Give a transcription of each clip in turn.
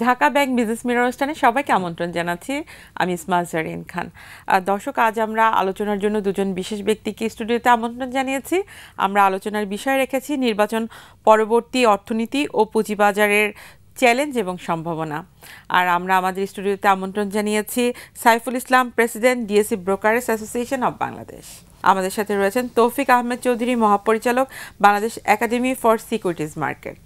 Dhaka bank business mirror অনুষ্ঠানে সবাইকে আমন্ত্রণ জানাচ্ছি। আমি ইসমাইল জারিন খান। দর্শক, আজ আমরা আলোচনার জন্য দুজন বিশেষ ব্যক্তিকে স্টুডিওতে আমন্ত্রণ জানিয়েছি। আমরা আলোচনার বিষয় রেখেছি নির্বাচন পরবর্তী অর্থনীতি ও পুঁজিবাজারের চ্যালেঞ্জ এবং সম্ভাবনা। আর আমরা আমাদের স্টুডিওতে আমন্ত্রণ জানিয়েছি Saiful Islam, president DSC brokerage association of Bangladesh. আমাদের সাথে রয়েছেন তৌফিক আহমেদ চৌধুরী, মহাপরিচালক, Bangladesh academy for securities market.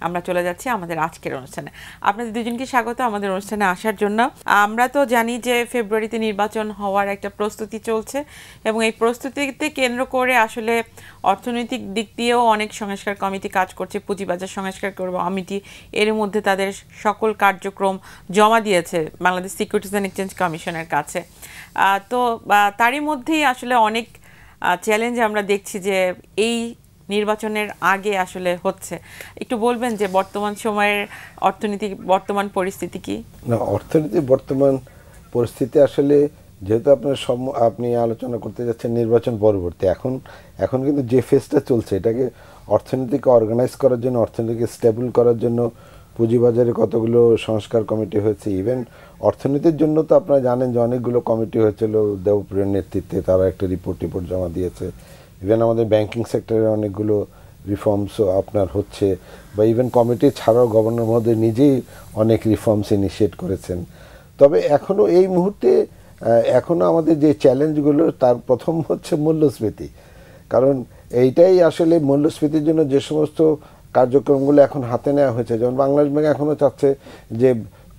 আমরা চলে যাচ্ছি আমাদের আজকের অনুষ্ঠানে। আপনাদের দুজনকে স্বাগত আমাদের অনুষ্ঠানে আসার জন্য। আমরা তো জানি যে ফেব্রুয়ারিতে নির্বাচন হওয়ার একটা প্রস্তুতি চলছে এবং এই প্রস্তুতিতে কেন্দ্র করে আসলে অর্থনৈতিক দিক দিয়েও অনেক সংস্কার কমিটি কাজ করছে। পুঁজিবাজার সংস্কার কমিটি এর মধ্যে তাদের সকল কার্যক্রম জমা দিয়েছে বাংলাদেশ সিকিউরিটিজ অ্যান্ড এক্সচেঞ্জ কমিশনের কাছে। তো তারই মধ্যেই আসলে অনেক চ্যালেঞ্জ আমরা দেখছি যে এই নির্বাচনের আগে আসলে হচ্ছে। একটু বলবেন যে বর্তমান সময়ের অর্থনীতি, বর্তমান পরিস্থিতি কি? না, অর্থনীতি বর্তমান পরিস্থিতি আসলে যেহেতু আপনি আলোচনা করতে যাচ্ছেন নির্বাচন পরবর্তী, এখন কিন্তু যে ফেজটা চলছে এটাকে অর্থনীতিকে অর্গানাইজ করার জন্য, অর্থনীতিকে স্টেবল করার জন্য পুঁজিবাজারে কতগুলো সংস্কার কমিটি হয়েছে। ইভেন অর্থনীতির জন্য তো আপনারা জানেন যে অনেকগুলো কমিটি হয়েছিল দেবপ্রিয়র নেতৃত্বে, তারা একটা রিপোর্ট জমা দিয়েছে। ইভেন আমাদের ব্যাংকিং সেক্টরে অনেকগুলো রিফর্মসও আপনার হচ্ছে, বা ইভেন কমিটি ছাড়াও গভর্নর মহোদয় নিজেই অনেক রিফর্মস ইনিশিয়েট করেছেন। তবে এখনও এই মুহূর্তে আমাদের যে চ্যালেঞ্জগুলো, তার প্রথম হচ্ছে মূল্যস্ফীতি। কারণ এইটাই আসলে মূল্যস্ফীতির জন্য যে সমস্ত কার্যক্রমগুলো এখন হাতে নেওয়া হয়েছে, যেমন বাংলাদেশ ব্যাংক এখনও চাচ্ছে যে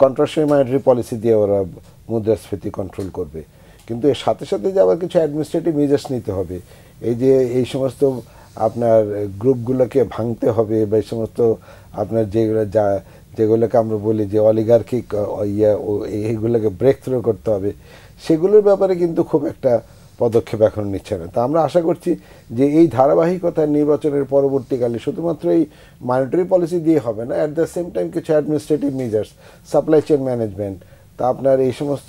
কন্ট্রাকশনারি মনিটারি পলিসি দিয়ে ওরা মুদ্রাস্ফীতি কন্ট্রোল করবে, কিন্তু এর সাথে সাথে যে আবার কিছু অ্যাডমিনিস্ট্রেটিভ মেজার্স নিতে হবে। এই সমস্ত আপনার গ্রুপগুলোকে ভাঙতে হবে, বা এই সমস্ত আপনার যেগুলোকে আমরা বলি যে অলিগার্কিক এইগুলোকে ব্রেক থ্রু করতে হবে, সেগুলোর ব্যাপারে কিন্তু খুব একটা পদক্ষেপ এখন নিচ্ছে না। তা আমরা আশা করছি যে এই ধারাবাহিকতা নির্বাচনের পরবর্তীকালে শুধুমাত্র এই মনিটারি পলিসি দিয়ে হবে না, অ্যাট দ্য সেম টাইম কিছু administrative measures, supply chain management, তা আপনার এই সমস্ত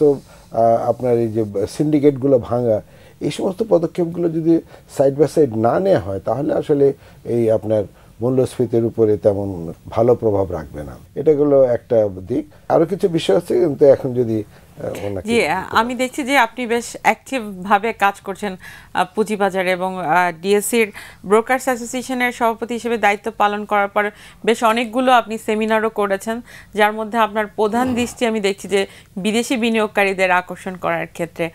আপনার এই যে সিন্ডিকেটগুলো ভাঙা, এই সমস্ত পদক্ষেপগুলো যদি সাইড বাই সাইড না নেওয়া হয়, তাহলে আসলে এই আপনার মূল্যস্ফীতির উপরে তেমন ভালো প্রভাব রাখবে না। এটা হলো একটা দিক। আরও কিছু বিষয় আছে, কিন্তু এখন যদি জি, আমি দেখছি যে আপনি বেশ অ্যাক্টিভভাবে কাজ করছেন পুঁজিবাজারে, এবং ডিএসসির ব্রোকার্স অ্যাসোসিয়েশনের সভাপতি হিসেবে দায়িত্ব পালন করার পর বেশ অনেকগুলো আপনি সেমিনারও করেছেন, যার মধ্যে আপনার প্রধান দৃষ্টি আমি দেখছি যে বিদেশি বিনিয়োগকারীদের আকর্ষণ করার ক্ষেত্রে।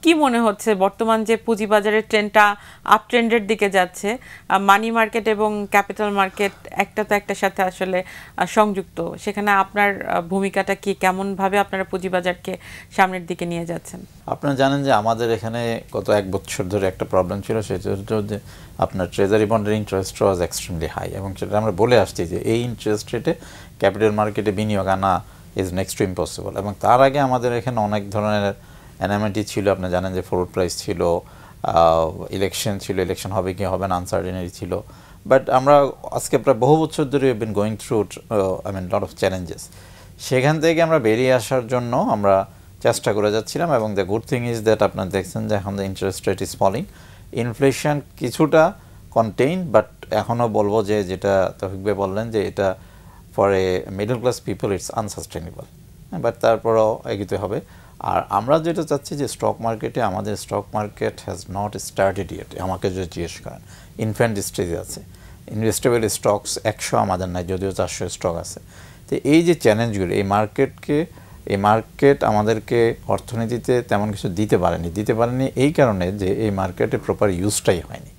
কি মনে হচ্ছে বর্তমান যে পুঁজিবাজারের ট্রেন্ডটা আপ ট্রেন্ডের দিকে যাচ্ছে, মানি মার্কেট এবং ক্যাপিটাল মার্কেট একটা তো একটার সাথে আসলে সংযুক্ত, সেখানে আপনার ভূমিকাটা কি? কেমনভাবে আপনারা পুঁজিবাজারকে সামনের দিকে নিয়ে যাচ্ছেন? আপনারা জানেন যে আমাদের এখানে গত 1 বছর ধরে একটা প্রবলেম ছিল, সেটা হচ্ছে যে আপনার ট্রেজারি বন্ডের ইন্টারেস্ট ওয়াজ এক্সট্রিমলি হাই, এবং সেটা আমরা বলে আসছি যে এই ইন্টারেস্ট রেটে ক্যাপিটাল মার্কেটে বিনিয়োগ আনা ইজ নেক্সট টু ইম্পসিবল। এবং তার আগে আমাদের এখানে অনেক ধরনের অ্যানামিটি ছিল। আপনারা জানেন যে ফরওয়ার্ড প্রাইস ছিল, ইলেকশন ছিল, ইলেকশন হবে কি হবে না আনসার্টেনিটি ছিল। বাট আমরা আজকে প্রায় বহু বছর ধরে been going through lot of challenges. সেখান থেকে আমরা বেরিয়ে আসার জন্য আমরা চেষ্টা করে যাচ্ছিলাম, এবং the good thing is that আপনারা দেখছেন যে এখন the interest rate is falling, inflation কিছুটা কন্টেইন, বাট এখনও বলবো যে যেটা তৌফিক ভাই বললেন যে এটা for a middle class people it's unsustainable, but তারপরেও এগিতে হবে। আর আমরা যেটা চাচ্ছি যে স্টক মার্কেটে, আমাদের stock market has not started yet. আমাকে যদি জিজ্ঞেস করেন, ইনফ্যান্ট স্টেজে আছে। ইনভেস্টেবল স্টকস 100 আমাদের নাই, যদিও 400 স্টক আছে। তো এই যে চ্যালেঞ্জগুলো, এই মার্কেট আমাদেরকে অর্থনীতিতে তেমন কিছু দিতে পারেনি এই কারণে যে এই মার্কেটে প্রপার ইউজটাই হয়নি।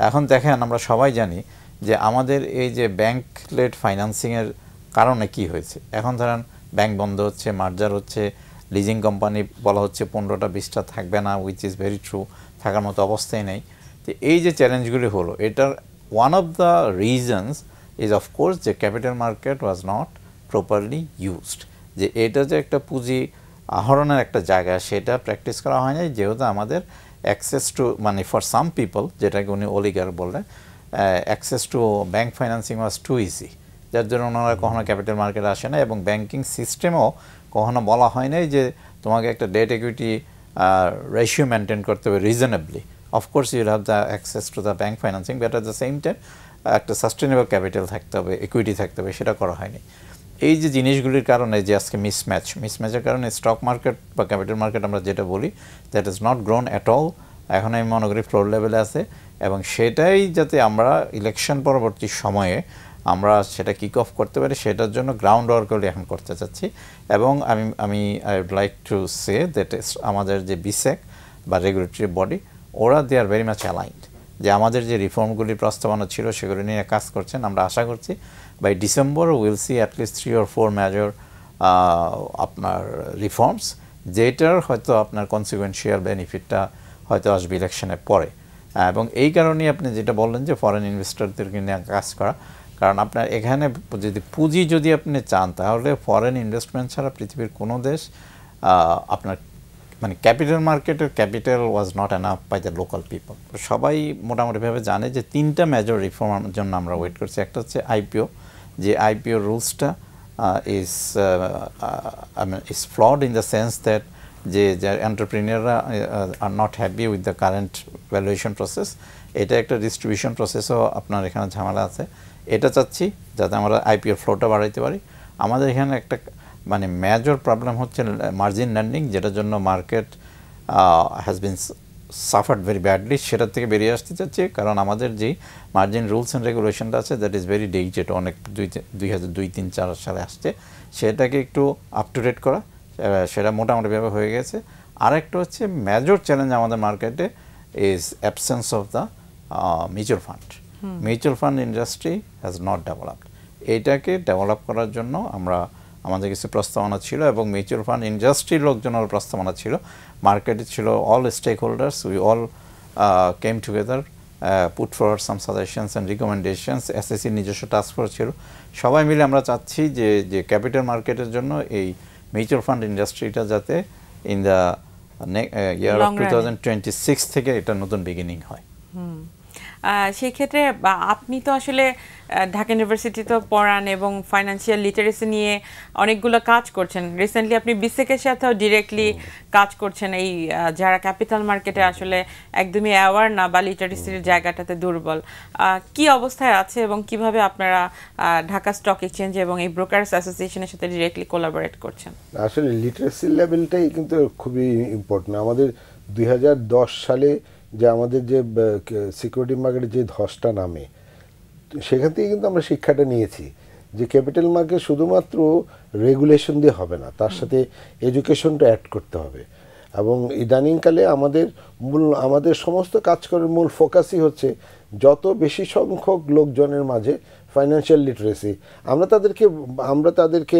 এখন দেখেন, আমরা সবাই জানি যে আমাদের এই যে ব্যাংক লেড ফাইন্যান্সিংয়ের কারণে কি হয়েছে। এখন ধরেন ব্যাংক বন্ধ হচ্ছে, মার্জার হচ্ছে, লিজিং কোম্পানি বলা হচ্ছে 15টা 20টা থাকবে না, উইচ ইজ ভেরি ট্রু, থাকার মতো অবস্থায় নেই। তো এই যে চ্যালেঞ্জগুলি হলো, এটার one of the reasons is of course যে capital market was not properly used, যে এটা যে একটা পুঁজি আহরণের একটা জায়গা, সেটা প্র্যাকটিস করা হয় না, যেহেতু আমাদের অ্যাক্সেস টু মানে ফর সাম পিপল, যেটাকে উনি অলিগার বললেন, access to bank financing was too easy, যার জন্য ওনারা কখনো ক্যাপিটাল মার্কেট আসে না। এবং ব্যাংকিং সিস্টেমও কখনো বলা হয় নাই যে তোমাকে একটা ডেট ইকুইটি রেশিও মেনটেন করতে হবে reasonably. Of course you'll have the access to the bank financing, but at the same time একটা সাস্টেনেবল ক্যাপিটাল থাকতে হবে, ইকুইটি থাকতে হবে, সেটা করা হয়নি। এই যে জিনিসগুলির কারণে যে আজকে মিসম্যাচের কারণে স্টক মার্কেট বা ক্যাপিটাল মার্কেট আমরা যেটা বলি that is not grown at all, এখন আমি মনে করি ফ্লোর লেভেলে আছে, এবং সেটাই যাতে আমরা ইলেকশন পরবর্তী সময়ে আমরা সেটা কিক অফ করতে পারি সেটার জন্য গ্রাউন্ড ওয়ার্কগুলি এখন করতে চাচ্ছি। এবং আমি I would like to say that আমাদের যে বিসেক বা রেগুলেটরি বডি, ওরা they are very much aligned, যে আমাদের যে রিফর্মগুলি প্রস্তাবনা ছিল সেগুলি নিয়ে কাজ করছেন। আমরা আশা করছি by December will see at least 3 or 4 major আপনার রিফর্মস, যেটার হয়তো আপনার কনসিকুয়েন্সিয়াল বেনিফিটটা হয়তো আসবে ইলেকশনের পরে। এবং এই কারণেই আপনি যেটা বললেন যে ফরেন ইনভেস্টরদেরকে নিয়ে কাজ করা, কারণ আপনার এখানে পুঁজি যদি আপনি চান তাহলে ফরেন ইনভেস্টমেন্ট ছাড়া পৃথিবীর কোনো দেশ আপনার মানে ক্যাপিটাল মার্কেটের capital was not enough by the local people. সবাই মোটামুটিভাবে জানে যে 3টা মেজর রিফর্মের জন্য আমরা ওয়েট করছি। একটা হচ্ছে আইপিও, যে আইপিও রুলসটা is flawed in the sense that যে এন্টারপ্রিনিয়ররা are not happy with the current valuation process. এটা একটা ডিস্ট্রিবিউশন প্রসেসও আপনার এখানে ঝামেলা আছে। এটা চাচ্ছি যাতে আমরা আইপিও ফ্লোটা বাড়াইতে পারি। আমাদের এখানে একটা মানে মেজর প্রবলেম হচ্ছে মার্জিন ল্যান্ডিং, যেটার জন্য market has been suffered very badly, সেটার থেকে বেরিয়ে আসতে চাচ্ছি। কারণ আমাদের যেই মার্জিন রুলস অ্যান্ড রেগুলেশনটা আছে দ্যাট ইজ ভেরি ডেটেড, অনেক 2002-2003-2004 সালে আসছে, সেটাকে একটু আপ টু ডেট করা, সেটা মোটামুটিভাবে হয়ে গেছে। আরেকটা হচ্ছে মেজর চ্যালেঞ্জ আমাদের মার্কেটে is absence of the mutual fund. Mutual fund industry has not developed. এইটাকে ডেভেলপ করার জন্য আমাদের কিছু প্রস্তাবনা ছিল, এবং মিউচুয়াল ফান্ড ইন্ডাস্ট্রির লোকজনের প্রস্তাবনা ছিল, মার্কেটে ছিল all stakeholders, we all came together, put forward some suggestions and recommendations. এসএসসির নিজস্ব টাস্কফোর্স ছিল, সবাই মিলে আমরা চাচ্ছি যে ক্যাপিটাল মার্কেটের জন্য এই মিউচুয়াল ফান্ড ইন্ডাস্ট্রিটা যাতে ইন দ্য ইয়ার অফ 2026 থেকে এটা নতুন বিগিনিং হয়। সেই ক্ষেত্রে আপনি তো আসলে ঢাকা ইউনিভার্সিটিতে পড়ান এবং ফাইন্যান্সিয়াল লিটারেসি নিয়ে অনেকগুলো কাজ করছেন। রিসেন্টলি আপনি বিসেকের সাথেও ডিরেক্টলি কাজ করছেন, এই যারা ক্যাপিটাল মার্কেটে আসলে একদমই অ্যাওয়ার না বা লিটারেসির জায়গাটাতে দুর্বল, কি অবস্থায় আছে এবং কিভাবে আপনারা ঢাকা স্টক এক্সচেঞ্জ এবং এই ব্রোকার্স অ্যাসোসিয়েশনের সাথে ডিরেক্টলি কোলাবোরেট করছেন? আসলে লিটারেসি লেভেলটাই কিন্তু খুবই ইম্পর্টেন্ট। আমাদের 2010 সালে যে আমাদের যে সিকিউরিটি মার্কেটে যে ধসটা নামে, সেখান থেকে কিন্তু আমরা শিক্ষাটা নিয়েছি যে ক্যাপিটাল মার্কেট শুধুমাত্র রেগুলেশন দিয়ে হবে না, তার সাথে এডুকেশনটা অ্যাড করতে হবে। এবং ইদানিংকালে আমাদের সমস্ত কাজ করার মূল ফোকাসই হচ্ছে যত বেশি সংখ্যক লোকজনের মাঝে ফাইন্যান্সিয়াল লিটারেসি, আমরা তাদেরকে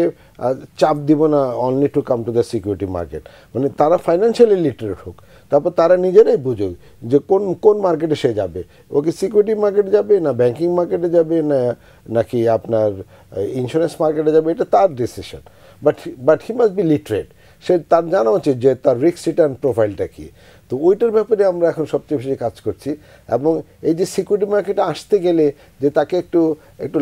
চাপ দিব না only to come to the security market, মানে তারা ফাইন্যান্সিয়ালি লিটারেট হোক, তারপর তারা নিজেরাই বুঝুক যে কোন মার্কেটে সে যাবে, ওকে সিকিউরিটি মার্কেটে যাবে না ব্যাংকিং মার্কেটে যাবে নাকি আপনার ইন্স্যুরেন্স মার্কেটে যাবে, এটা তার decision. But he must be literate, সে তার জানা উচিত যে তার রিস্ক রিটার্ন প্রোফাইলটা কী। তো ওইটার ব্যাপারে আমরা এখন সবচেয়ে বেশি কাজ করছি। এবং এই যে সিকিউরিটি মার্কেটে আসতে গেলে যে তাকে একটু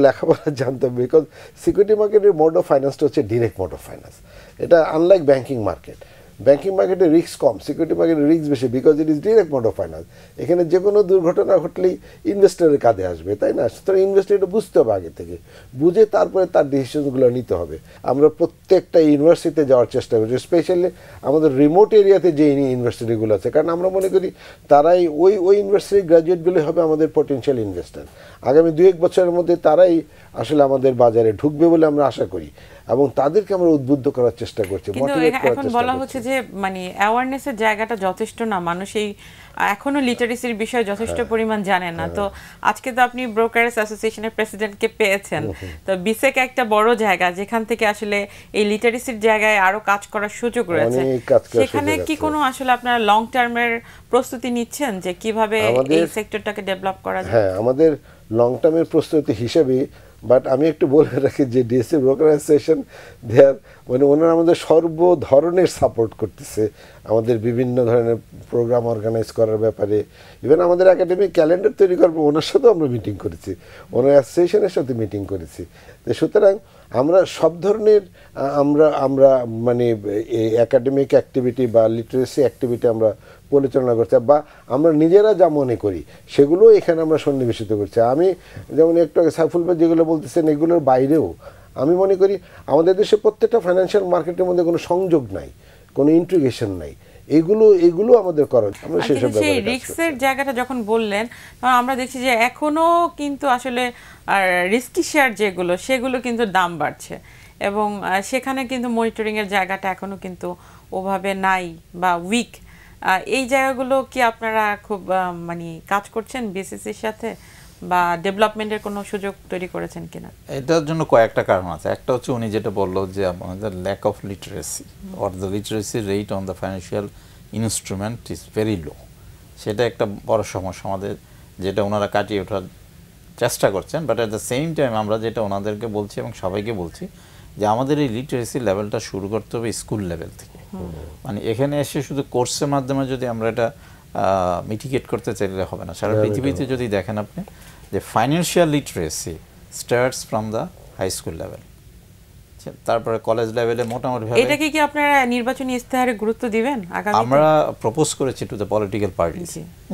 লেখাপড়া জানতে হবে, বিকজ সিকিউরিটি মার্কেটের মোড অফ ফাইন্যান্সটা হচ্ছে ডিরেক্ট মোড অফ ফাইন্যান্স। এটা আনলাইক ব্যাংকিং মার্কেটে রিস্ক কম, সিকিউরিটি মার্কেটে রিস্ক বেশি, because it is direct mode of finance. এখানে যে কোনো দুর্ঘটনা ঘটলেই ইনভেস্টরের কাঁধে আসবে, তাই না? সুতরাং ইনভেস্টর এটা বুঝতে হবে, আগে থেকে বুঝে তারপরে তার ডিসিশনগুলো নিতে হবে। আমরা প্রত্যেকটা ইউনিভার্সিটিতে যাওয়ার চেষ্টা করছি, স্পেশালি আমাদের রিমোট এরিয়াতে যে ইউনিভার্সিটিগুলো আছে, কারণ আমরা মনে করি তারাই ওই ইউনিভার্সিটির গ্র্যাজুয়েটগুলো হবে আমাদের পটেনশিয়াল ইনভেস্টার। আগামী 2-1 বছরের মধ্যে তারাই আসলে আমাদের বাজারে ঢুকবে বলে আমরা আশা করি, এবং তাদেরকে আমরা উদ্বুদ্ধ করার চেষ্টা করছি, মোটিভেট করার চেষ্টা করছি। বলা হচ্ছে যে মানে অ্যাওয়ারনেসের জায়গাটা যথেষ্ট না, মানুষ এই এখনো লিটারেসির বিষয়ে যথেষ্ট পরিমাণ জানে না। তো আজকে তো আপনি ব্রোকার্স অ্যাসোসিয়েশনের প্রেসিডেন্টকে পেয়েছেন, তো বিসেক একটা বড় জায়গা যেখান থেকে আসলে এই লিটারেসির জায়গায় আরো কাজ করার সুযোগ রয়েছে। সেখানে কি কোনো আসলে আপনারা লং টার্মের প্রস্তুতি নিচ্ছেন যে কিভাবে এই সেক্টরটাকে ডেভেলপ করা যায়? হ্যাঁ, আমাদের লং টার্মের প্রস্তুতি হিসেবে, বাট আমি একটু বলে রাখি যে ডিএসসি ব্রোকার অ্যাসোসিয়েশন মানে ওনারা আমাদের সর্ব ধরনের সাপোর্ট করতেছে, আমাদের বিভিন্ন ধরনের প্রোগ্রাম অর্গানাইজ করার ব্যাপারে। ইভেন আমাদের একাডেমিক ক্যালেন্ডার তৈরি করবো, ওনার সাথেও আমরা মিটিং করেছি, ওনার অ্যাসোসিয়েশনের সাথে মিটিং করেছি। তো সুতরাং আমরা সব ধরনের আমরা মানে একাডেমিক অ্যাক্টিভিটি বা লিটারেসি অ্যাক্টিভিটি আমরা পরিচালনা করছি, বা আমরা নিজেরা যা মনে করি সেগুলো এখানে আমরা সন্নিবেশিত করছি। আমি যেমন একটু আগে সাইফুল ভাই যেগুলো বলতেছেন, এগুলোর বাইরেও আমি মনে করি আমাদের দেশে প্রত্যেকটা ফাইন্যান্সিয়াল মার্কেটের মধ্যে কোনো সংযোগ নাই, কোনো ইন্টিগ্রেশন নাই। এগুলো আমাদের করা, আমরা সেসব সেই রিস্কের জায়গাটা যখন বললেন, আমরা দেখছি যে এখনো কিন্তু আসলে রিস্কি শেয়ার যেগুলো সেগুলো কিন্তু দাম বাড়ছে, এবং সেখানে কিন্তু মনিটরিং এর জায়গাটা এখনো কিন্তু ওভাবে নাই বা উইক। এই জায়গাগুলো কি আপনারা খুব মানে কাজ করছেন বিসিসির সাথে, বা ডেভেলপমেন্টের কোনো সুযোগ তৈরি করেছেন কিনা? এটার জন্য কয়েকটা কারণ আছে। একটা হচ্ছে উনি যেটা বললো যে আমাদের lack of literacy or the literacy rate on the financial instrument is very low. সেটা একটা বড় সমস্যা আমাদের, যেটা ওনারা কাটিয়ে ওঠার চেষ্টা করছেন। But at the same time আমরা যেটা ওনাদেরকে বলছি এবং সবাইকে বলছি যে আমাদের এই লিটারেসি লেভেলটা শুরু করতে হবে স্কুল লেভেল থেকে। মানে এখানে এসে শুধু কোর্সের মাধ্যমে যদি আমরা এটা মিটিগেট করতে চাইলে হবে না। সারা পৃথিবীতে যদি দেখেন আপনি যে financial literacy starts from the high school level, তারপরে কলেজ লেভেলে মোটামুটি ভাবে। এটাকে কি আপনারা নির্বাচনী ইস্তেহারে গুরুত্ব দিবেন আগামীতে? আমরা প্রপোজ করেছি টু দ্য পলিটিক্যাল পার্টিস,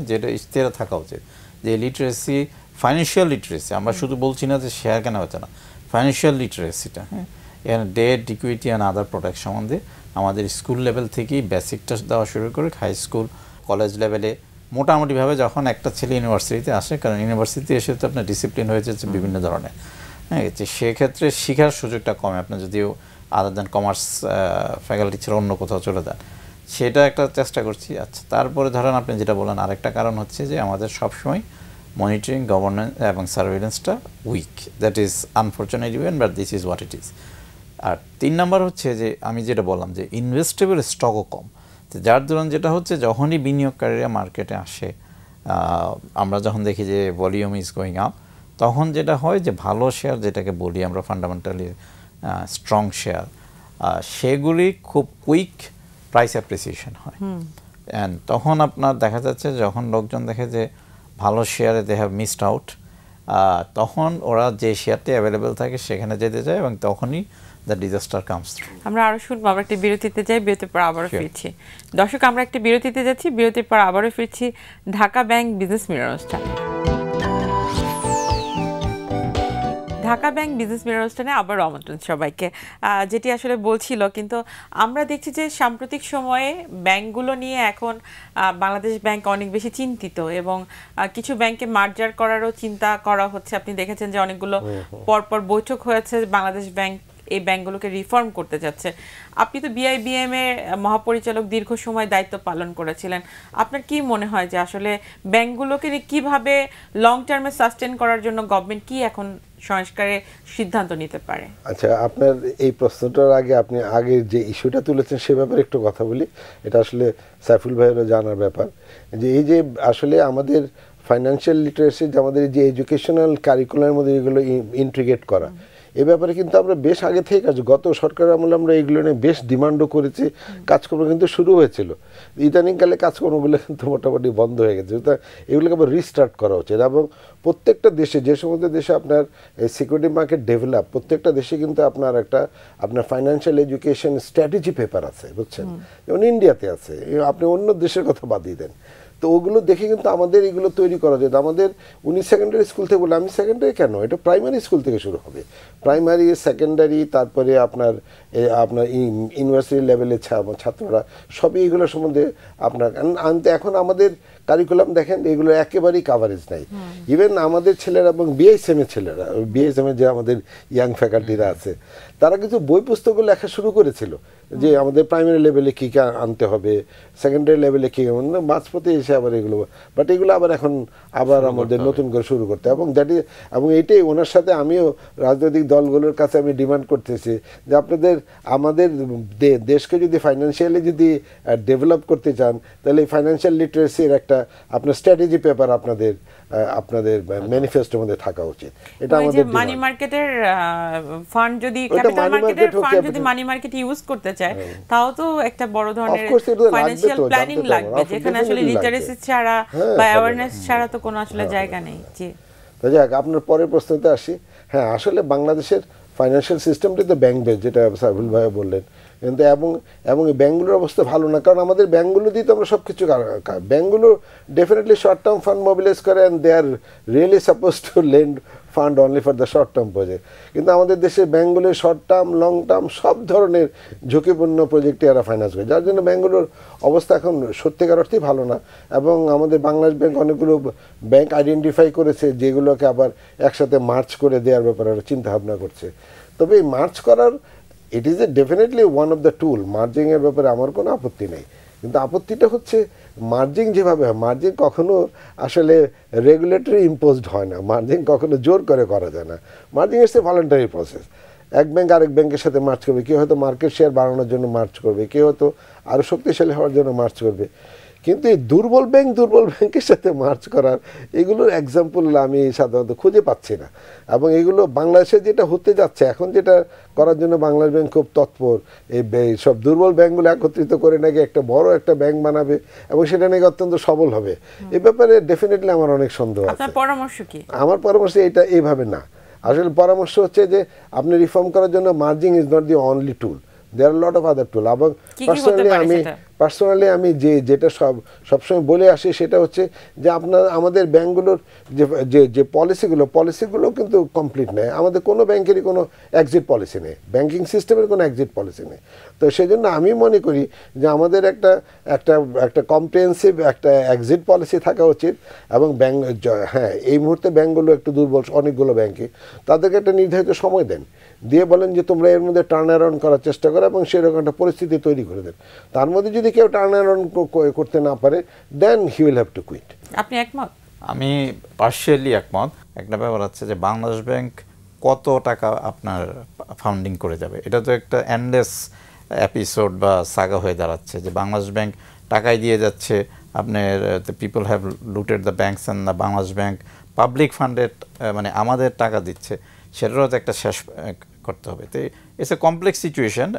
যেটা ইস্তেহারে থাকা উচিত যে লিটারেসি, ফাইন্যান্সিয়াল লিটারেসি। আমরা শুধু বলছি না যে শেয়ার কেনা হচ্ছে না, ফাইন্যান্সিয়াল লিটারেসিটা, হ্যাঁ, এখানে debt, equity and other product সম্বন্ধে আমাদের স্কুল লেভেল থেকেই বেসিকটা দেওয়া শুরু করে হাই স্কুল, কলেজ লেভেলে মোটামুটিভাবে যখন একটা ছেলে ইউনিভার্সিটিতে আসে, কারণ ইউনিভার্সিটিতে এসে তো আপনার ডিসিপ্লিন হয়ে যাচ্ছে বিভিন্ন ধরনের, হ্যাঁ, সেক্ষেত্রে শেখার সুযোগটা কমে। আপনার যদিও আদার দেন কমার্স ফ্যাকাল্টি ছিল অন্য কোথাও চলে যান, সেটা একটা চেষ্টা করছি। আচ্ছা, তারপরে ধরেন আপনি যেটা বলেন, আরেকটা কারণ হচ্ছে যে আমাদের সবসময় মনিটরিং, গভর্নেন্স এবং সার্ভেলেন্সটা weak. That is unfortunate even, but this is what it is. আর 3 নাম্বার হচ্ছে যে আমি যেটা বললাম যে ইনভেস্টেবল স্টকও কম, যার দরুন যেটা হচ্ছে যখনই বিনিয়োগকারীরা মার্কেটে আসে, আমরা যখন দেখি যে ভলিউম ইজ গোয়িং আপ, তখন যেটা হয় যে ভালো শেয়ার, যেটাকে বলি আমরা ফান্ডামেন্টালি স্ট্রং শেয়ার, সেগুলি খুব কুইক প্রাইস অ্যাপ্রিসিয়েশন হয়। অ্যান্ড তখন আপনার দেখা যাচ্ছে যখন লোকজন দেখে যে ভালো শেয়ারে দে হ্যাভ মিসড আউট, তখন ওরা যে শেয়ারটি অ্যাভেলেবেল থাকে সেখানে যেতে যায়, এবং তখনই দ্য ডিজাস্টার কামস থ্রু। আমরা আরো শুনবো, আমরা একটা বিরতিতে যাই, বিরতির পর আবারও ফিরছি। দর্শক, আমরা একটা বিরতিতে যাচ্ছি, বিরতির পর আবারও ফিরছি ঢাকা ব্যাংক বিজনেস মিরর অনুষ্ঠানে। ঢাকা ব্যাংক বিজনেস মিরর অনুষ্ঠানে আবার আমন্ত্রণ সবাইকে। যেটি আসলে বলছিল, কিন্তু আমরা দেখছি যে সাম্প্রতিক সময়ে ব্যাংকগুলো নিয়ে এখন বাংলাদেশ ব্যাংক অনেক বেশি চিন্তিত, এবং কিছু ব্যাংকে মার্জার করারও চিন্তা করা হচ্ছে। আপনি দেখেছেন যে অনেকগুলো পরপর বৈঠক হয়েছে, বাংলাদেশ ব্যাংক এই ব্যাংকগুলোকে রিফর্ম করতে যাচ্ছে। আপনি তো বিআইবিএম এর মহাপরিচালক দীর্ঘ সময় দায়িত্ব পালন করেছিলেন। আপনার কি মনে হয় যে আসলে ব্যাংকগুলোকে কিভাবে লং টার্মে সাস্টেন করার জন্য গভর্নমেন্ট কি এখন সংস্কারের সিদ্ধান্ত নিতে পারে? আচ্ছা, আপনার এই প্রশ্নটার আগে আপনি আগে যে ইস্যুটা তুলেছেন সে ব্যাপারে একটু কথা বলি। এটা আসলে সাইফুল ভাইয়েরও জানার ব্যাপার যে এই যে আসলে আমাদের ফাইন্যান্সিয়াল লিটারেসি, যে আমাদের যে এডুকেশনাল কারিকুলামের মধ্যে এগুলো ইন্টিগ্রেট করা, এ ব্যাপারে কিন্তু আমরা বেশ আগে থেকে কাজ, গত সরকার আমলে আমরা এগুলো নিয়ে বেশ ডিমান্ডও করেছি, কাজকর্ম কিন্তু শুরু হয়েছিল। ইদানিংকালে কাজকর্মগুলো কিন্তু মোটামুটি বন্ধ হয়ে গেছে। এগুলোকে আবার রিস্টার্ট করা উচিত, এবং প্রত্যেকটা দেশে, যে সমস্ত দেশে আপনার সিকিউরিটি মার্কেট ডেভেলপ, প্রত্যেকটা দেশে কিন্তু আপনার ফাইন্যান্সিয়াল এডুকেশন স্ট্র্যাটেজি পেপার আছে, বুঝছেন? যেমন ইন্ডিয়াতে আছে, আপনি অন্য দেশের কথা বাদ দিয়ে দেন। তো ওগুলো দেখে কিন্তু আমাদের এগুলো তৈরি করা যেত। আমাদের উনি সেকেন্ডারি স্কুল থেকে বলে, আমি সেকেন্ডারি কেন, এটা প্রাইমারি স্কুল থেকে শুরু হবে, প্রাইমারি, সেকেন্ডারি, তারপরে আপনার ইউনিভার্সিটি লেভেলের ছাত্ররা সবই এগুলো সম্বন্ধে আপনার আনতে। এখন আমাদের কারিকুলাম দেখেন, এগুলো একেবারেই কাভারেজ নাই। ইভেন আমাদের ছেলেরা এবং বিআইএসএম এর ছেলেরা, বিআইএসএম এর যে আমাদের ইয়াং ফ্যাকাল্টিরা আছে, তারা কিন্তু বই পুস্তকও লেখা শুরু করেছিল যে আমাদের প্রাইমারি লেভেলে কী কী আনতে হবে, সেকেন্ডারি লেভেলে কী, মাঝপথে এসে আবার এগুলো, বাট এগুলো আবার এখন আবার আমাদের নতুন করে শুরু করতে। এবং এইটাই ওনার সাথে আমিও রাজনৈতিক দলগুলোর কাছে আমি ডিমান্ড করতেছি যে আমাদের দেশকে যদি ফাইন্যান্সিয়ালি যদি ডেভেলপ করতে চান, তাহলে এই ফাইন্যান্সিয়াল লিটারেসির একটা আপনার স্ট্র্যাটেজি পেপার আপনাদের ম্যানিফেস্টোর মধ্যে থাকা উচিত। এটা আমাদের মানি মার্কেটের ফান্ড, যদি ক্যাপিটাল মার্কেটের ফান্ড যদি মানি মার্কেট ইউজ করতে চায়, তাও তো একটা বড় ধরনের ফাইন্যান্সিয়াল প্ল্যানিং লাগবে, যেখানে আসলে লিটারেসি ছাড়া বা অ্যাওয়ারনেস ছাড়া তো কোনো আসলে জায়গা নেই। জি, তো যাক, আপনার পরের প্রশ্নতে আসি। হ্যাঁ, আসলে বাংলাদেশের ফাইন্যান্সিয়াল সিস্টেমটি তো ব্যাংক বেস, যেটা সাইফুল ভাই বললেন, কিন্তু এবং এই ব্যাংকগুলোর অবস্থা ভালো না, কারণ আমাদের ব্যাংকগুলো দিয়ে তো আমরা সব কিছু, ব্যাংকগুলো definitely short term fund mobilise করে, and they are really suppose to lend fund only for the short term project. কিন্তু আমাদের দেশের ব্যাঙ্কগুলো শর্ট টার্ম, লং টার্ম সব ধরনের ঝুঁকিপূর্ণ প্রজেক্টে এরা ফাইন্যান্স করে, যার জন্য ব্যাঙ্কগুলোর অবস্থা এখন সত্যিকার অর্থেই ভালো না। এবং আমাদের বাংলাদেশ ব্যাংক অনেকগুলো ব্যাংক আইডেন্টিফাই করেছে যেগুলোকে আবার একসাথে মার্চ করে দেওয়ার ব্যাপারে ওরা চিন্তা ভাবনা করছে। তবে এই মার্চ করার it is a definitely one of the tool, মার্জিংয়ের ব্যাপারে আমার কোনো আপত্তি নেই। কিন্তু আপত্তিটা হচ্ছে মার্জিং যেভাবে হয়, মার্জিং কখনো আসলে রেগুলেটরি ইম্পোজড হয় না, মার্জিং কখনো জোর করে করা যায় না। Merging is a voluntary process. এক ব্যাংক আরেক ব্যাংকের সাথে মার্চ করবে, কেউ হয়তো মার্কেট শেয়ার বাড়ানোর জন্য মার্চ করবে, কেউ হয়তো আরও শক্তিশালী হওয়ার জন্য মার্চ করবে। কিন্তু এই দুর্বল ব্যাংকের সাথে মার্চ করার এগুলোর এক্সাম্পল আমি সাধারণত খুঁজে পাচ্ছি না। এবং এগুলো বাংলাদেশে যেটা হতে যাচ্ছে এখন, যেটা করার জন্য বাংলাদেশ ব্যাংক খুব তৎপর, এই সব দুর্বল ব্যাংকগুলো একত্রিত করে নাকি একটা বড় একটা ব্যাংক বানাবে এবং সেটা নাকি অত্যন্ত সবল হবে। এই ব্যাপারে ডেফিনেটলি আমার অনেক সন্দেহ আছে। আপনার পরামর্শ কি? আমার পরামর্শ এটা এইভাবে না, আসলে পরামর্শ হচ্ছে যে আপনি রিফর্ম করার জন্য merging is not the only tool, there are lot of other tool. এবং পার্সোনালি আমি যেটা সবসময় বলে আসি সেটা হচ্ছে যে আমাদের ব্যাংকগুলোর যে পলিসিগুলো কিন্তু কমপ্লিট নেই। আমাদের কোনো ব্যাংকেরই কোনো এক্সিট পলিসি নেই, ব্যাংকিং সিস্টেমের কোনো এক্সিট পলিসি নেই। তো সেই জন্য আমি মনে করি যে আমাদের একটা কম্প্রিহেন্সিভ একটা এক্সিট পলিসি থাকা উচিত। এবং হ্যাঁ, এই মুহূর্তে ব্যাংকগুলো একটু দুর্বল, অনেকগুলো ব্যাংকে তাদেরকে একটা নির্ধারিত সময় দেন, দিয়ে বলেন যে তোমরা এর মধ্যে টার্ন অ্যারাউন্ড করার চেষ্টা করো এবং সেরকম একটা পরিস্থিতি তৈরি করে দেন। তার মধ্যে যদি কেউ টার্ন অ্যারাউন্ড করতে না পারে, then he will have to quit. আপনি একমত? আমি পার্শিয়ালি একমত। একটা ব্যাপার আছে যে বাংলাদেশ ব্যাংক কত টাকা আপনার ফান্ডিং করে যাবে, এটা তো একটা এন্ডলেস এপিসোড বা সাগা হয়ে দাঁড়াচ্ছে যে বাংলাদেশ ব্যাংক টাকাই দিয়ে যাচ্ছে, আপনার people have looted the banks and the Bangladesh bank public funded, মানে আমাদের টাকা দিচ্ছে, সেটারও তো একটা শেষ করতে হবে। তো it's a complex situation.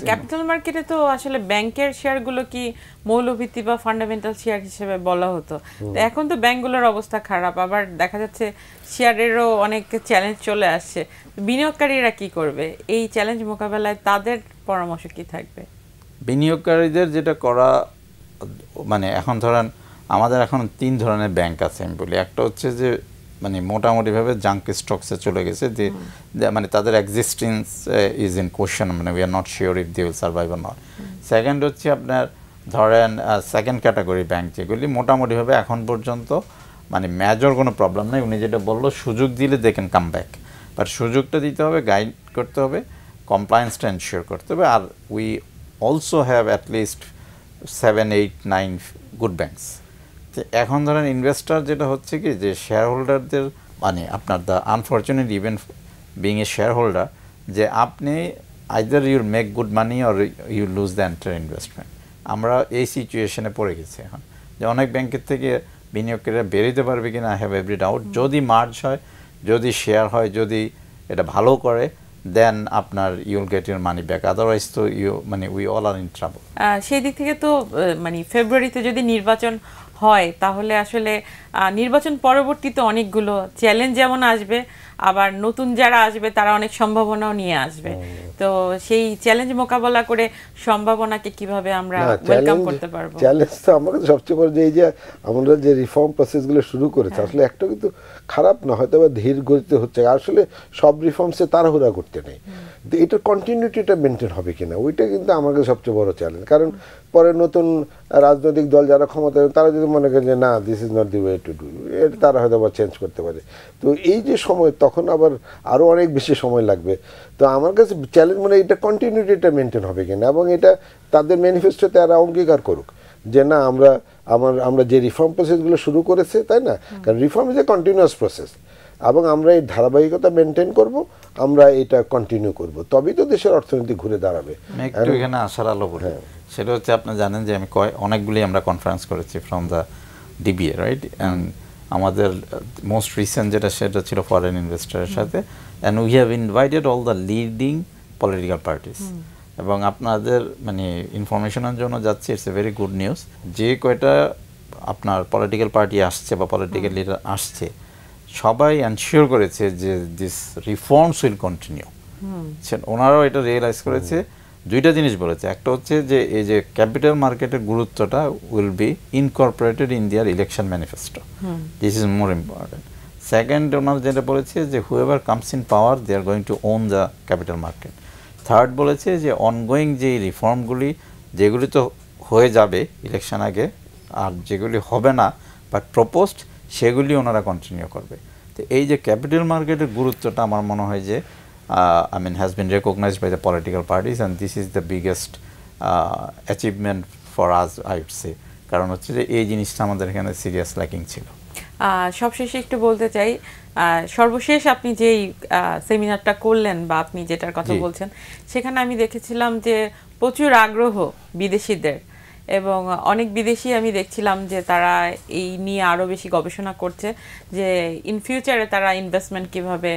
Capital মার্কেটে তো আসলে ব্যাংকের শেয়ারগুলো কি মৌলভিত্তি বা ফান্ডামেন্টাল শেয়ার হিসেবে বলা হতো, তো এখন তো ব্যাংকগুলোর অবস্থা খারাপ, আবার দেখা যাচ্ছে শেয়ারেরও অনেক চ্যালেঞ্জ চলে আসছে। বিনিয়োগকারীরা কি করবে এই চ্যালেঞ্জ মোকাবেলায়? তাদের পরামর্শ কি থাকবে? বিনিয়োগকারীদের যেটা করা, মানে এখন ধরেন আমাদের এখন 3 ধরনের ব্যাংক আছে আমি বলি। একটা হচ্ছে যে মানে মোটামুটিভাবে জাঙ্ক স্টকসে চলে গেছে, যে মানে তাদের এক্সিস্টেন্স ইজ ইন কোয়েশ্চেন, মানে we are not sure if they will survive or not. Second হচ্ছে আপনার ধরেন সেকেন্ড ক্যাটাগরি ব্যাংক, যেগুলি মোটামুটিভাবে এখন পর্যন্ত মানে মেজর কোনো প্রবলেম নেই। উনি যেটা বললো, সুযোগ দিলে they can come back, but সুযোগটা দিতে হবে, গাইড করতে হবে, কমপ্লায়েন্সটা এনশিওর করতে হবে। আর we also have at least 7, 8, 9 good banks. এখন ধরেন ইনভেস্টার যেটা হচ্ছে কি, যে শেয়ার হোল্ডারদের মানে আপনার the unfortunate even being a shareholder, যে আপনি either your make good money or you lose the entire investment. আমরা এই সিচুয়েশনে পড়ে গেছি এখন, যে অনেক ব্যাংকের থেকে বিনিয়োগকারীরা বেরোতে পারবে কিনা আই হ্যাভ এভরি ডাউট। যদি মার্জ হয়, যদি শেয়ার হয়, যদি এটা ভালো করে, দেন আপনার you'll get your money back, otherwise তো মানে we all are in trouble. সেই দিক থেকে তো মানে ফেব্রুয়ারিতে যদি নির্বাচন হয়, তাহলে আসলে নির্বাচন পরবর্তীতে অনেকগুলো চ্যালেঞ্জ যেমন আসবে, আবার নতুন যারা আসবে তারা অনেক সম্ভাবনাও নিয়ে আসবে। তো সেই চ্যালেঞ্জ মোকাবেলা করে সম্ভাবনাকে কিভাবে আমরা ওয়েলকাম করতে পারবো? চ্যালেঞ্জ তো আমাদের সবচেয়ে বড়, যে এই যে আমরা যে রিফর্ম প্রসেসগুলো শুরু করেছি, আসলে একটা কিন্তু খারাপ না, হয়তো বা ধীর গতিতে হচ্ছে, আসলে সব রিফর্মসে তাড়াহুড়া করতে নেই। এটার কন্টিনিউটিটা মেনটেন হবে কিনা, ওইটা কিন্তু আমাদের সবচেয়ে বড় চ্যালেঞ্জ। কারণ পরে নতুন রাজনৈতিক দল যারা ক্ষমতা, তারা যদি মনে করেন যে না, this is not the way to do, এটা তারা হয়তো আবার চেঞ্জ করতে পারে। তো এই যে সময়, তখন আবার আরও অনেক বেশি সময় লাগবে। তো আমার কাছে চ্যালেঞ্জ মানে এটা কন্টিনিউটিটা মেনটেন হবে কিনা, এবং এটা তাদের ম্যানিফেস্টোতে তারা অঙ্গীকার করুক যে না, আমরা যে রিফর্ম প্রসেসগুলো শুরু করেছে, তাই না, কারণ reform is a continuous process, এবং আমরা এই ধারাবাহিকতা মেনটেন করব, আমরা এটা কন্টিনিউ করব, তবেই তো দেশের অর্থনীতি ঘুরে দাঁড়াবে। একটু এখানে আসার আলো বলি, সেটা হচ্ছে আপনি জানেন যে আমি অনেকগুলি আমরা কনফারেন্স করেছি from the DBA, right? And আমাদের মোস্ট রিসেন্ট যেটা, সেটা ছিল ফরেন ইনভেস্টরের সাথে, and we have invited all the leading political parties. এবং আপনাদের মানে ইনফরমেশনের জন্য যাচ্ছে, it's a very good news, যে কয়টা আপনার পলিটিক্যাল পার্টি আসছে বা পলিটিক্যাল লিডার আসছে, সবাই এনশিওর করেছে যে দিস রিফর্মস উইল কন্টিনিউ। ওনারাও এটা রিয়েলাইজ করেছে। দুইটা জিনিস বলেছে, একটা হচ্ছে যে এই যে ক্যাপিটাল মার্কেটের গুরুত্বটা will be incorporated in their election manifesto, this is more important. Second ওনারা যেটা বলেছে যে whoever comes in power they are going to own the capital market. Third বলেছে যে অনগোয়িং যে রিফর্মগুলি যেগুলি তো হয়ে যাবে ইলেকশন আগে, আর যেগুলি হবে না বাট প্রপোজড সেগুলি ওনারা কন্টিনিউ করবে। তো এই যে ক্যাপিটাল মার্কেটের গুরুত্বটা আমার মনে হয় যে I mean has been recognized by the political parties and this is the biggest achievement for us I would say, কারণ হচ্ছে যে এই জিনিসটা আমাদের এখানে সিরিয়াস ল্যাকিং ছিল। সবশেষে একটু বলতে চাই, সর্বশেষ আপনি যেই সেমিনারটা করলেন বা আপনি যেটার কথা বলছেন সেখানে আমি দেখেছিলাম যে প্রচুর আগ্রহ বিদেশিদের, এবং অনেক বিদেশি আমি দেখছিলাম যে তারা এই নিয়ে আরও বেশি গবেষণা করছে যে ইন ফিউচারে তারা ইনভেস্টমেন্ট কিভাবে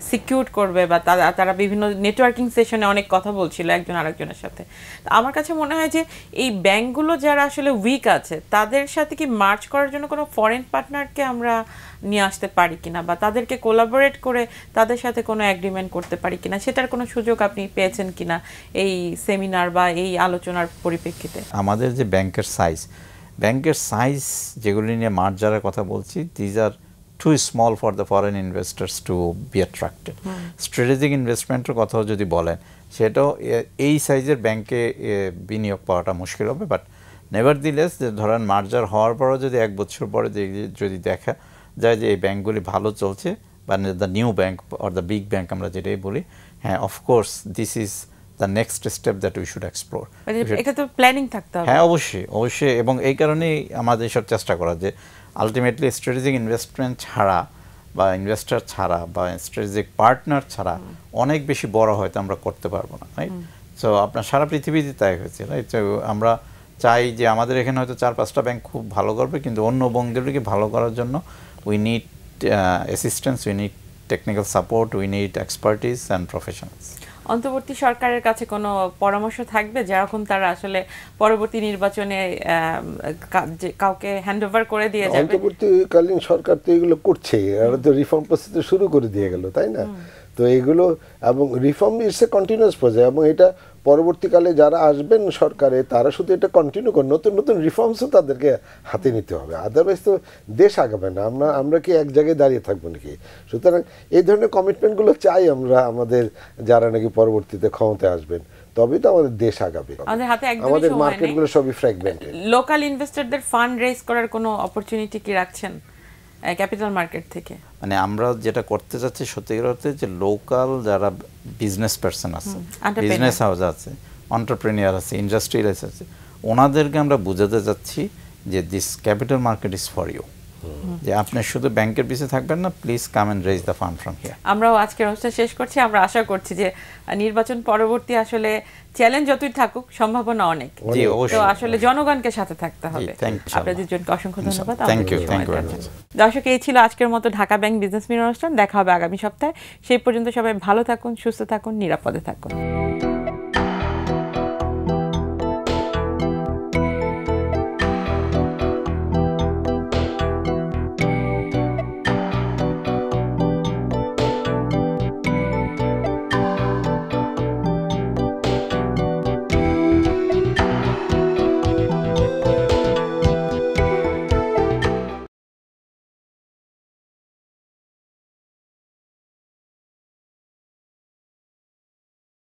সিকিউর করবে, বা তারা বিভিন্ন নেটওয়ার্কিং সেশনে অনেক কথা বলছিল একজন আরেকজনের সাথে। তো আমার কাছে মনে হয় যে এই ব্যাংকগুলো যারা আসলে উইক আছে তাদের সাথে কি মার্চ করার জন্য কোনো ফরেন পার্টনারকে আমরা নিয়ে আসতে পারি কিনা, বা তাদেরকে কোলাবোরেট করে তাদের সাথে কোনো এগ্রিমেন্ট করতে পারি কিনা, সেটার কোনো সুযোগ আপনি পেয়েছেন কিনা এই সেমিনার বা এই আলোচনার পরিপ্রেক্ষিতে? আমাদের যে ব্যাংকের সাইজ যেগুলি নিয়ে মার্জারের কথা বলছি, these are too small for the foreign investors to be attracted. Strategic ইনভেস্টমেন্টের কথাও যদি বলেন সেটাও এই সাইজের ব্যাংকে বিনিয়োগ পাওয়াটা মুশকিল হবে। বাট নেভারদিলেস যে ধরেন মার্জার হওয়ার পরও যদি 1 বছর পরে যদি দেখা যায় যে এই ব্যাংকগুলি ভালো চলছে বা the new bank or the big bank আমরা যেটাই বলি, হ্যাঁ of course this is the next step that we should explore. এটা তো প্ল্যানিং থাকতে হবে। হ্যাঁ অবশ্যই, এবং এই কারণেই আমাদের সব চেষ্টা করা যে আলটিমেটলি স্ট্র্যাটেজিক ইনভেস্টমেন্ট ছাড়া বা ইনভেস্টর ছাড়া বা স্ট্র্যাটেজিক পার্টনার ছাড়া অনেক বেশি বড় হয়তো আমরা করতে পারবো না, রাইট? সো আপনার সারা পৃথিবীতে তাই হয়েছে, রাইট? তো আমরা চাই যে আমাদের এখানে হয়তো 4-5টা ব্যাংক খুব ভালো করবে, কিন্তু অন্য ব্যাংকগুলিকে ভালো করার জন্য we need assistance, we need technical support, we need expertise and professionals. অন্তর্বর্তী সরকারের কাছে কোনো পরামর্শ থাকবে যখন তারা আসলে পরবর্তী নির্বাচনে কাউকে হ্যান্ডওভার করে দিয়ে যাবে? অন্তর্বর্তীকালীন সরকার তো এগুলো করছে, আর তো রিফর্ম প্রসেস শুরু করে দিয়ে গেল, তাই না? তো এগুলো এবং reform it's a continuous process, এবং এটা পরবর্তীকালে যারা আসবেন সরকারে তারা শুধু এটা কন্টিনিউ করে নতুন নতুন রিফর্মসও তাদেরকে হাতে নিতে হবে, আদারওয়াইজ তো দেশ আগাবে না। আমরা কি এক জায়গায় দাঁড়িয়ে থাকবো নাকি? সুতরাং এই ধরনের কমিটমেন্টগুলো চাই আমরা, আমাদের যারা নাকি পরবর্তীতে ক্ষমতায় আসবেন, তবেই তো আমাদের দেশ আগাবে। আমাদের মার্কেটগুলো সবই ফ্র্যাগমেন্টেড। লোকাল ইনভেস্টরদের ফান্ড রেজ করার কোনো অপরচুনিটি কি রাখছেন ক্যাপিটাল মার্কেট থেকে? মানে আমরা যেটা করতে চাচ্ছি সত্যিকার অর্থে যে লোকাল যারা বিজনেস পারসন আছে, বিজনেস হাউস আছে, এন্টারপ্রেনিউর আছে, ইন্ডাস্ট্রিয়ালিস্ট আছে, ওনাদেরকে আমরা বোঝাতে চাচ্ছি যে this capital market is for you, যে আপনি শুধু ব্যাংকের পিছিয়ে থাকবেন না, please come and raise the fund from here. আমরাও আজকের অনুষ্ঠান শেষ করছি। আমরা আশা করছি যে নির্বাচন পরবর্তী আসলে চ্যালেঞ্জ যতই থাকুক সম্ভাবনা অনেক, তো আসলে জনগণকে সাথে থাকতে হবে। আপনাদের দুজনকে অসংখ্য ধন্যবাদ। দর্শক, এই ছিল আজকের মতো ঢাকা ব্যাংক বিজনেস মিরর অনুষ্ঠান। দেখা হবে আগামী সপ্তাহে। সেই পর্যন্ত সবাই ভালো থাকুন, সুস্থ থাকুন, নিরাপদে থাকুন।